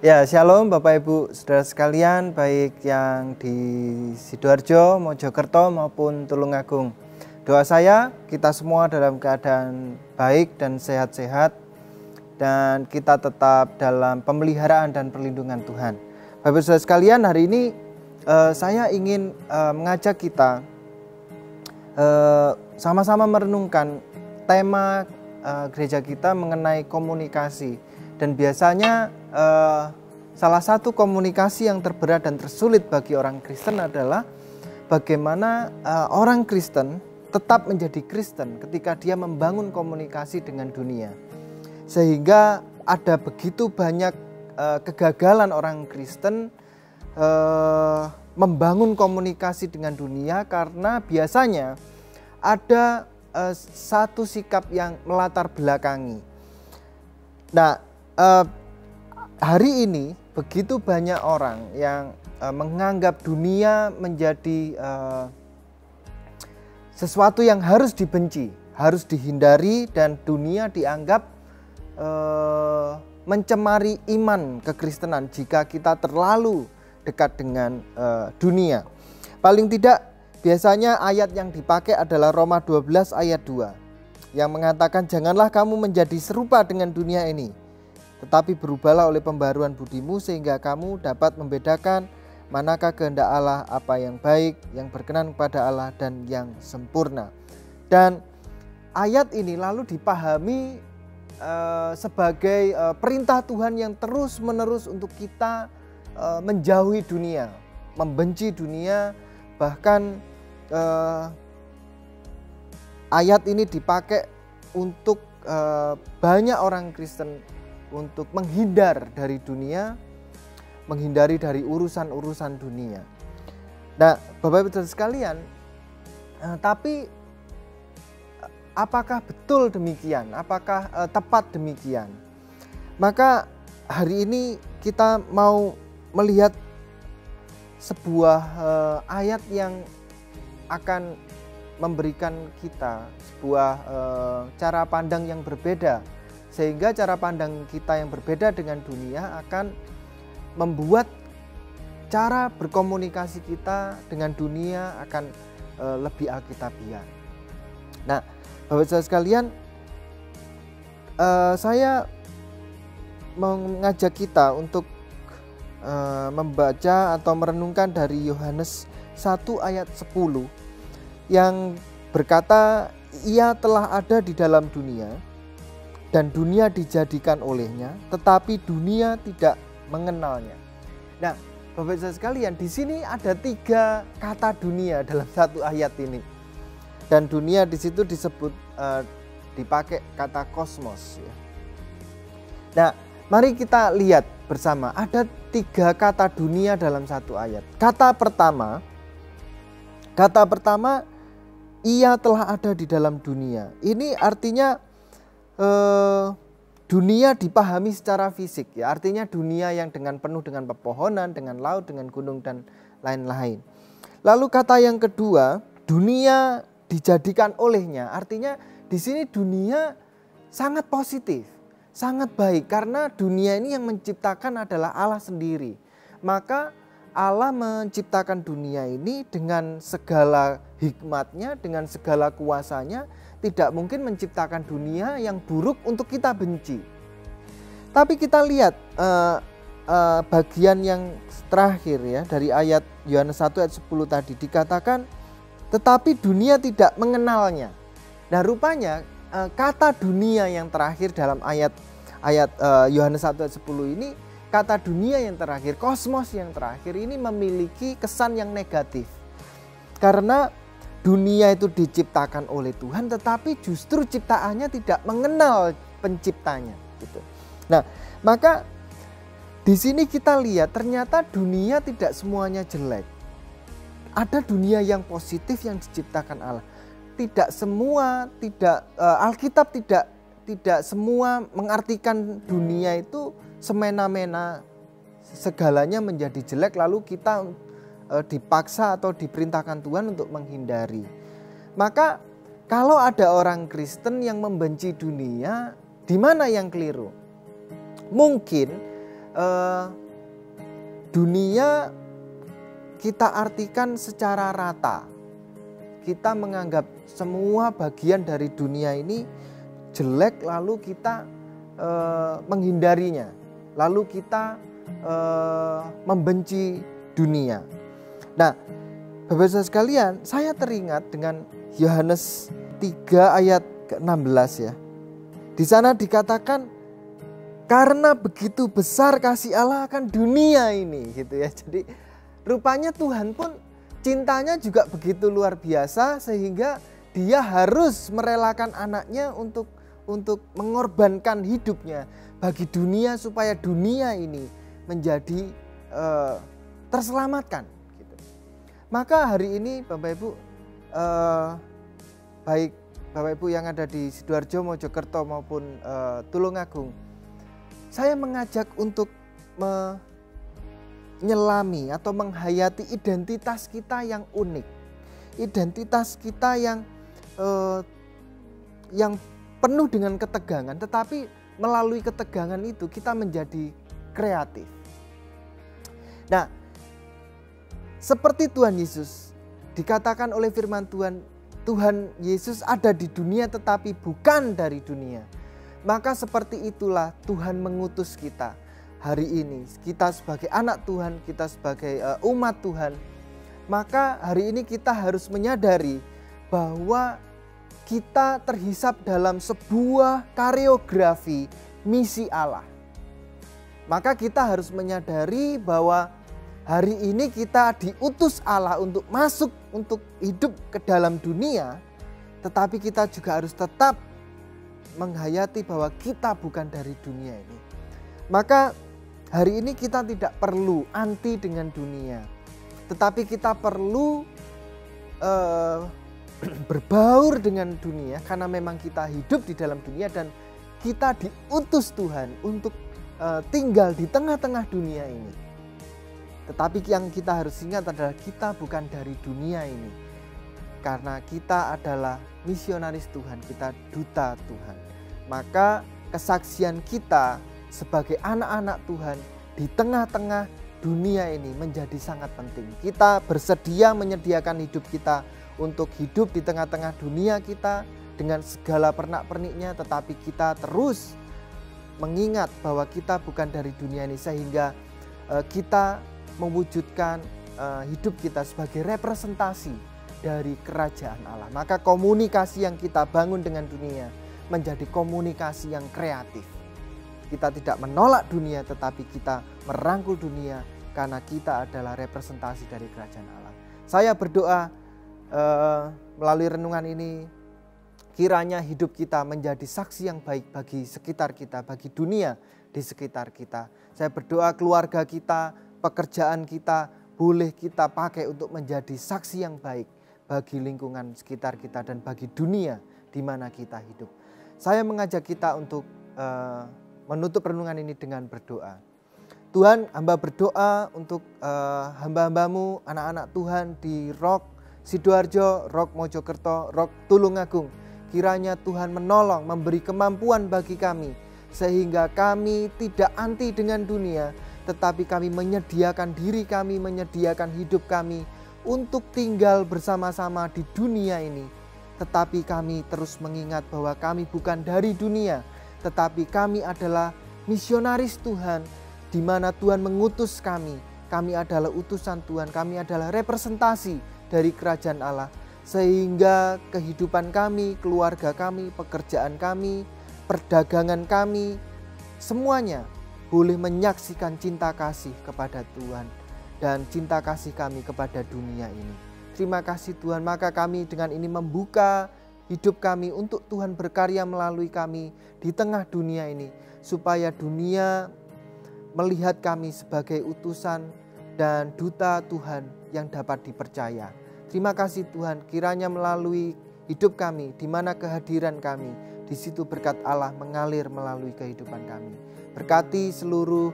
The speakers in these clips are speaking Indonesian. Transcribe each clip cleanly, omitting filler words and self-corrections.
Ya, shalom Bapak Ibu Saudara sekalian, baik yang di Sidoarjo, Mojokerto maupun Tulungagung. Doa saya kita semua dalam keadaan baik dan sehat-sehat, dan kita tetap dalam pemeliharaan dan perlindungan Tuhan. Bapak Ibu Saudara sekalian, hari ini saya ingin mengajak kita sama-sama merenungkan tema gereja kita mengenai komunikasi. Dan biasanya salah satu komunikasi yang terberat dan tersulit bagi orang Kristen adalah bagaimana orang Kristen tetap menjadi Kristen ketika dia membangun komunikasi dengan dunia. Sehingga ada begitu banyak kegagalan orang Kristen membangun komunikasi dengan dunia karena biasanya ada satu sikap yang melatar belakangi. Nah, hari ini begitu banyak orang yang menganggap dunia menjadi sesuatu yang harus dibenci, harus dihindari, dan dunia dianggap mencemari iman kekristenan jika kita terlalu dekat dengan dunia. Paling tidak biasanya ayat yang dipakai adalah Roma 12 ayat 2 yang mengatakan, janganlah kamu menjadi serupa dengan dunia ini, tetapi berubahlah oleh pembaruan budimu sehingga kamu dapat membedakan manakah kehendak Allah, apa yang baik, yang berkenan kepada Allah, dan yang sempurna. Dan ayat ini lalu dipahami sebagai perintah Tuhan yang terus menerus untuk kita menjauhi dunia, membenci dunia. Bahkan ayat ini dipakai untuk banyak orang Kristen untuk menghindar dari dunia, menghindari dari urusan-urusan dunia. Nah, Bapak Ibu sekalian, tapi apakah betul demikian? Apakah tepat demikian? Maka hari ini kita mau melihat sebuah ayat yang akan memberikan kita sebuah cara pandang yang berbeda, sehingga cara pandang kita yang berbeda dengan dunia akan membuat cara berkomunikasi kita dengan dunia akan lebih alkitabiah. Nah, Bapak Ibu sekalian, saya mengajak kita untuk membaca atau merenungkan dari Yohanes 1 ayat 10 yang berkata, ia telah ada di dalam dunia dan dunia dijadikan olehnya, tetapi dunia tidak mengenalnya. Nah, Bapak Ibu sekalian, di sini ada 3 kata dunia dalam satu ayat ini. Dan dunia di situ disebut dipakai kata kosmos. Nah, mari kita lihat bersama, ada 3 kata dunia dalam satu ayat. Kata pertama, ia telah ada di dalam dunia. Ini artinya dunia dipahami secara fisik, ya. Artinya dunia yang penuh dengan pepohonan, dengan laut, dengan gunung dan lain-lain. Lalu kata yang kedua, dunia dijadikan olehnya. Artinya di sini dunia sangat positif, sangat baik, karena dunia ini yang menciptakan adalah Allah sendiri. Maka Allah menciptakan dunia ini dengan segala hikmatnya, dengan segala kuasanya. Tidak mungkin menciptakan dunia yang buruk untuk kita benci. Tapi kita lihat bagian yang terakhir, ya, dari ayat Yohanes 1 ayat 10 tadi dikatakan, tetapi dunia tidak mengenalnya. Nah, rupanya kata dunia yang terakhir dalam ayat Yohanes 1 ayat 10 ini, kata dunia yang terakhir, kosmos yang terakhir ini memiliki kesan yang negatif. Karena dunia itu diciptakan oleh Tuhan, tetapi justru ciptaannya tidak mengenal penciptanya, gitu. Nah, maka di sini kita lihat ternyata dunia tidak semuanya jelek. Ada dunia yang positif yang diciptakan Allah. Tidak semua, Alkitab tidak semua mengartikan dunia itu semena-mena segalanya menjadi jelek lalu kita dipaksa atau diperintahkan Tuhan untuk menghindari. Maka kalau ada orang Kristen yang membenci dunia, di mana yang keliru? Mungkin dunia kita artikan secara rata. Kita menganggap semua bagian dari dunia ini jelek, lalu kita menghindarinya, lalu kita membenci dunia. Nah, Bapak-Ibu sekalian, saya teringat dengan Yohanes 3 ayat ke-16 ya. Di sana dikatakan karena begitu besar kasih Allah akan dunia ini gitu ya. Jadi rupanya Tuhan pun cintanya juga begitu luar biasa sehingga dia harus merelakan anaknya untuk mengorbankan hidupnya bagi dunia supaya dunia ini menjadi terselamatkan gitu. Maka hari ini Bapak Ibu, baik Bapak Ibu yang ada di Sidoarjo, Mojokerto maupun Tulungagung, saya mengajak untuk menyelami atau menghayati identitas kita yang unik, identitas kita yang penuh dengan ketegangan, tetapi melalui ketegangan itu kita menjadi kreatif. Nah, seperti Tuhan Yesus dikatakan oleh firman Tuhan, Tuhan Yesus ada di dunia tetapi bukan dari dunia. Maka seperti itulah Tuhan mengutus kita hari ini. Kita sebagai anak Tuhan, kita sebagai umat Tuhan. Maka hari ini kita harus menyadari bahwa kita terhisap dalam sebuah koreografi misi Allah. Maka kita harus menyadari bahwa hari ini kita diutus Allah untuk masuk, untuk hidup ke dalam dunia. Tetapi kita juga harus tetap menghayati bahwa kita bukan dari dunia ini. Maka hari ini kita tidak perlu anti dengan dunia. Tetapi kita perlu berbaur dengan dunia karena memang kita hidup di dalam dunia dan kita diutus Tuhan untuk tinggal di tengah-tengah dunia ini. Tetapi yang kita harus ingat adalah kita bukan dari dunia ini. Karena kita adalah misionaris Tuhan, kita duta Tuhan. Maka kesaksian kita sebagai anak-anak Tuhan di tengah-tengah dunia ini menjadi sangat penting. Kita bersedia menyediakan hidup kita untuk hidup di tengah-tengah dunia kita dengan segala pernak-perniknya, tetapi kita terus mengingat bahwa kita bukan dari dunia ini sehingga kita mewujudkan hidup kita sebagai representasi dari kerajaan Allah. Maka komunikasi yang kita bangun dengan dunia menjadi komunikasi yang kreatif. Kita tidak menolak dunia tetapi kita merangkul dunia karena kita adalah representasi dari kerajaan Allah. Saya berdoa melalui renungan ini kiranya hidup kita menjadi saksi yang baik bagi sekitar kita, bagi dunia di sekitar kita. Saya berdoa keluarga kita, pekerjaan kita boleh kita pakai untuk menjadi saksi yang baik bagi lingkungan sekitar kita dan bagi dunia di mana kita hidup. Saya mengajak kita untuk menutup renungan ini dengan berdoa. Tuhan, hamba berdoa untuk hamba-hambamu, anak-anak Tuhan di Rock Sidoarjo, Rock Mojokerto, Rock Tulungagung. Kiranya Tuhan menolong, memberi kemampuan bagi kami sehingga kami tidak anti dengan dunia, tetapi kami menyediakan diri kami, menyediakan hidup kami untuk tinggal bersama-sama di dunia ini. Tetapi kami terus mengingat bahwa kami bukan dari dunia, tetapi kami adalah misionaris Tuhan, di mana Tuhan mengutus kami. Kami adalah utusan Tuhan, kami adalah representasi dari kerajaan Allah. Sehingga kehidupan kami, keluarga kami, pekerjaan kami, perdagangan kami, semuanya boleh menyaksikan cinta kasih kepada Tuhan dan cinta kasih kami kepada dunia ini. Terima kasih Tuhan, maka kami dengan ini membuka hidup kami untuk Tuhan berkarya melalui kami di tengah dunia ini. Supaya dunia melihat kami sebagai utusan dan duta Tuhan yang dapat dipercaya. Terima kasih Tuhan, kiranya melalui hidup kami, di mana kehadiran kami, di situ berkat Allah mengalir melalui kehidupan kami. Berkati seluruh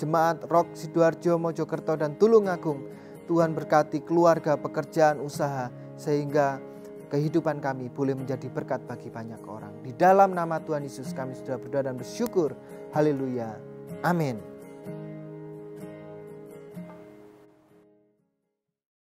jemaat Rock Sidoarjo, Mojokerto dan Tulungagung. Tuhan berkati keluarga, pekerjaan, usaha, sehingga kehidupan kami boleh menjadi berkat bagi banyak orang. Di dalam nama Tuhan Yesus kami sudah berdoa dan bersyukur. Haleluya. Amin.